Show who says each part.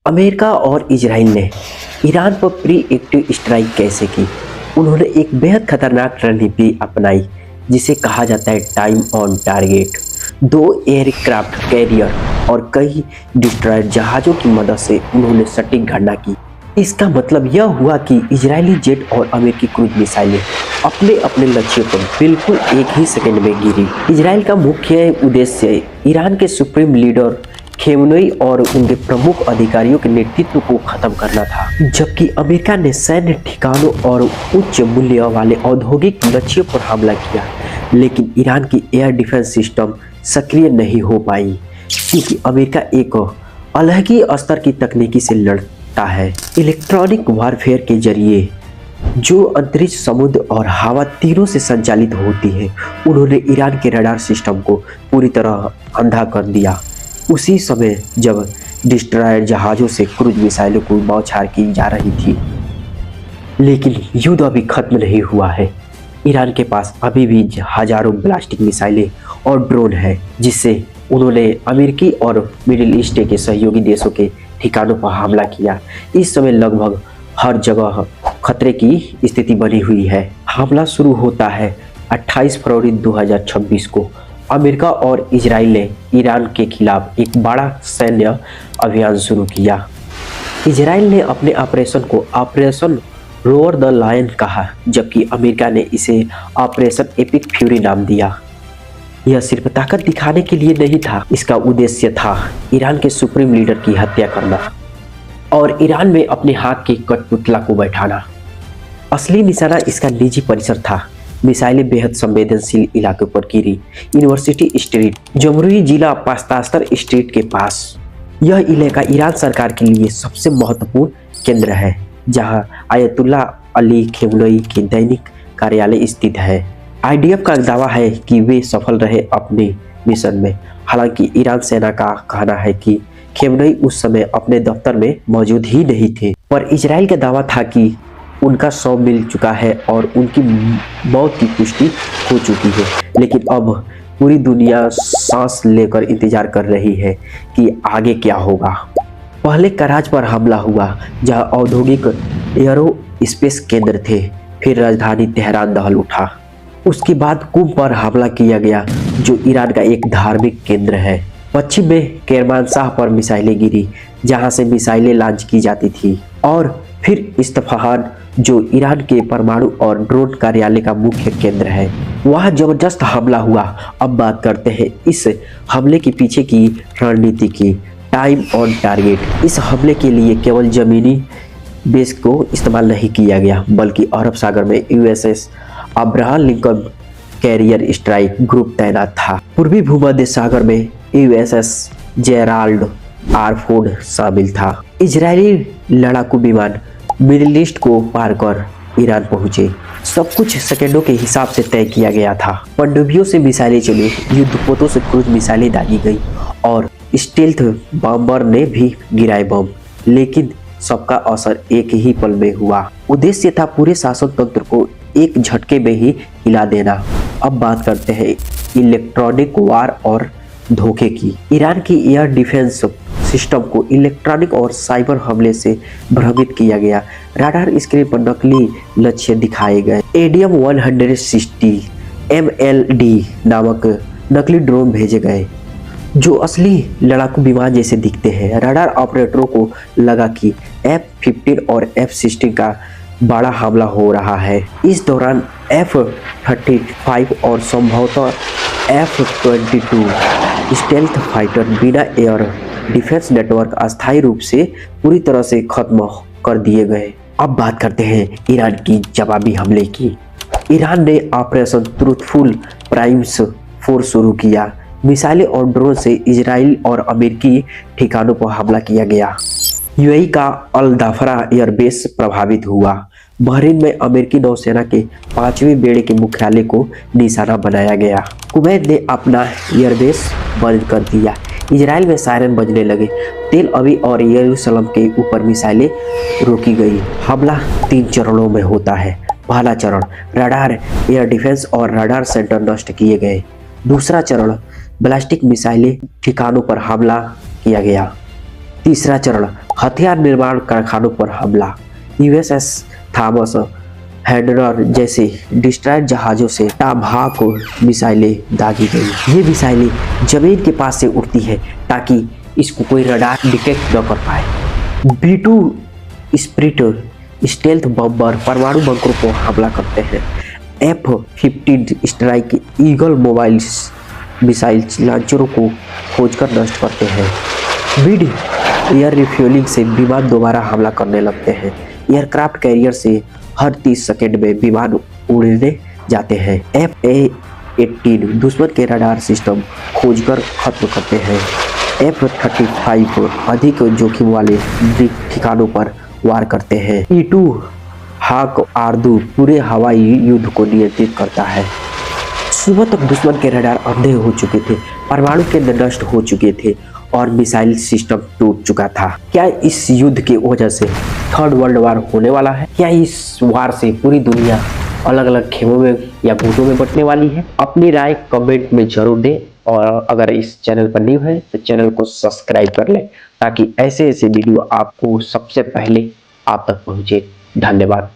Speaker 1: America और Israel ने Iran पर प्री एक्टिव स्ट्राइक कैसे की। उन्होंने एक बेहद खतरनाक रणनीति अपनाई जिसे कहा जाता है time on target. 2 aircraft carrier और कई डिस्ट्रॉयर जहाज़ों की मदद से उन्होंने सटीक गणना की। इसका मतलब यह हुआ कि इजरायली जेट और अमेरिकी क्रूज मिसाइलें अपने अपने लक्ष्य पर बिल्कुल एक ही सेकंड में गिरी। इजराइल का मुख्य उद्देश्य ईरान के सुप्रीम लीडर खेमनेई और उनके प्रमुख अधिकारियों के नेतृत्व को खत्म करना था, जबकि अमेरिका ने सैन्य ठिकानों और उच्च मूल्य वाले औद्योगिक लक्ष्यों पर हमला किया। लेकिन ईरान की एयर डिफेंस सिस्टम सक्रिय नहीं हो पाई क्योंकि अमेरिका एक अलग ही स्तर की तकनीकी से लड़ता है। इलेक्ट्रॉनिक वारफेयर के जरिए जो अंतरिक्ष, समुद्र और हवा तीनों से संचालित होती है, उन्होंने ईरान के रडार सिस्टम को पूरी तरह अंधा कर दिया। उसी समय जब डिस्ट्रॉयर जहाज़ों से क्रूज मिसाइलों को बौछार की जा रही थी। लेकिन युद्ध अभी खत्म नहीं हुआ है। ईरान के पास अभी भी हजारों बैलिस्टिक मिसाइलें और ड्रोन हैं, जिससे उन्होंने अमेरिकी और मिडिल ईस्ट के सहयोगी देशों के ठिकानों पर हमला किया। इस समय लगभग हर जगह खतरे की स्थिति बनी हुई है। हमला शुरू होता है 28 फरवरी 2026 को। अमेरिका और इजराइल ने ईरान के खिलाफ एक बड़ा सैन्य अभियान शुरू किया। इजराइल ने अपने ऑपरेशन को ऑपरेशन रोअर द लायन कहा, जबकि अमेरिका ने इसे ऑपरेशन एपिक फ्यूरी नाम दिया। यह सिर्फ ताकत दिखाने के लिए नहीं था, इसका उद्देश्य था ईरान के सुप्रीम लीडर की हत्या करना और ईरान में अपने हाथ के कठपुतला को बैठाना। असली निशाना इसका निजी परिसर था। मिसाइलें बेहद संवेदनशील इलाकों पर गिरी। यूनिवर्सिटी स्ट्रीट, जमहूरी जिला पास्तास्तर स्ट्रीट के पास। यह इलाका ईरान सरकार के लिए सबसे महत्वपूर्ण केंद्र है, जहां आयतुल्ला अली खेमनेई के दैनिक कार्यालय स्थित है। आईडीएफ का दावा है कि वे सफल रहे अपने मिशन में। हालांकि ईरान सेना का कहना है कि खेमनेई उस समय अपने दफ्तर में मौजूद ही नहीं थे, पर इजराइल का दावा था कि उनका शव मिल चुका है और उनकी मौत की पुष्टि हो चुकी है। लेकिन अब पूरी दुनिया सांस लेकर इंतजार कर रही है कि आगे क्या होगा। पहले कराच पर हमला हुआ, जहां औद्योगिक एयरो स्पेस केंद्र थे। फिर राजधानी तेहरान दहल उठा। उसके बाद कुम पर हमला किया गया, जो ईरान का एक धार्मिक केंद्र है। पश्चिम में केरमानशाह पर मिसाइलें गिरी, जहां से मिसाइलें लॉन्च की जाती थी। और फिर इस्फहान, जो ईरान के परमाणु और ड्रोन कार्यालय का मुख्य केंद्र है, वहां जबरदस्त हमला हुआ। अब बात करते हैं इस हमले के पीछे की रणनीति की। Time on target. इस हमले के लिए केवल जमीनी बेस को इस्तेमाल नहीं किया गया, बल्कि अरब सागर में USS Abraham Lincoln carrier strike group तैनात था। पूर्वी भूमध्य सागर में यूएसएस जेराल्ड आर फोर्ड शामिल था। इजरायली लड़ाकू विमान मिडिल ईस्ट को पार कर ईरान पहुंचे। सब कुछ सेकंडों के हिसाब से तय किया गया था। पनडुब्बियों से मिसाइलें चली, युद्धपोतों से क्रूज मिसाइलें दागी गई और स्टेल्थ बॉम्बर ने भी गिराए बम। लेकिन सबका असर एक ही पल में हुआ। उद्देश्य था पूरे शासन तंत्र को एक झटके में ही हिला देना। अब बात करते हैं इलेक्ट्रॉनिक वार और धोखे की। ईरान की एयर डिफेंस सिस्टम को इलेक्ट्रॉनिक और साइबर हमले से भ्रमित किया गया। राडार स्क्रीन पर नकली लक्ष्य दिखाए गए। एडीएम 160 MLD नामक नकली ड्रोन भेजे गए, जो असली लड़ाकू विमान जैसे दिखते हैं। राडार ऑपरेटरों को लगा कि F-15 और F-16 का बड़ा हमला हो रहा है। इस दौरान F-35 और संभवतः F-22 स्टेल्थ फाइटर बिना एयर डिफेंस नेटवर्क अस्थायी रूप से पूरी तरह से खत्म कर दिए गए। अब बात करते हैं ईरान की जवाबी हमले की। ईरान ने ऑपरेशन ट्रूथफुल प्राइम्स 4 शुरू किया। मिसाइलें और ड्रोन से इजराइल और अमेरिकी ठिकानों पर हमला किया गया। यूएई का अल दाफरा एयरबेस प्रभावित हुआ। बहरीन में अमेरिकी नौसेना के 5वें बेड़े के मुख्यालय को निशाना बनाया गया। कुवैत ने अपना एयरबेस बंद कर दिया। इजराइल में सायरन बजने लगे। तेल अवीव और यरूशलेम के ऊपर मिसाइलें रोकी गई। हमला 3 चरणों में होता है। पहला चरण, रडार, एयर डिफेंस और रडार सेंटर नष्ट किए गए। दूसरा चरण, बैलिस्टिक मिसाइलें ठिकानों पर हमला किया गया। तीसरा चरण, हथियार निर्माण कारखानों पर हमला, यूएसएस थॉमस हेडनर जैसे डिस्ट्रॉयर जहाजों से टॉमहाक मिसाइलें दागी गई। ये मिसाइलें जमीन के पास से उड़ती है ताकि इसको कोई रडार डिटेक्ट न कर पाए। B-2 स्प्रिट स्टेल्थ बम्बर परमाणु बंकरों को हमला करते हैं। F-15 Strike Eagle mobile missile लॉन्चरों को खोजकर नष्ट करते हैं। मिड एयर रिफ्यूलिंग से विमान दोबारा हमला करने लगते हैं। एयरक्राफ्ट कैरियर से हर 30 सेकंड में विमान उड़ने जाते हैं। F-18 दुश्मन के रडार सिस्टम खोजकर खत्म करते हैं। F-35 अधिक जोखिम वाले ठिकानों पर वार करते हैं। E-2 हाक आर्दू पूरे हवाई युद्ध को नियंत्रित करता है। सुबह तक दुश्मन के रडार अंधे हो चुके थे, परमाणु केंद्र नष्ट हो चुके थे और मिसाइल सिस्टम टूट चुका था। क्या इस युद्ध की वजह से थर्ड वर्ल्ड वार होने वाला है? क्या इस वार से पूरी दुनिया अलग अलग खेमों में या गुटों में बंटने वाली है? अपनी राय कमेंट में जरूर दें और अगर इस चैनल पर न्यू है तो चैनल को सब्सक्राइब कर लें ताकि ऐसे ऐसे वीडियो आपको सबसे पहले आप तक पहुंचे। धन्यवाद।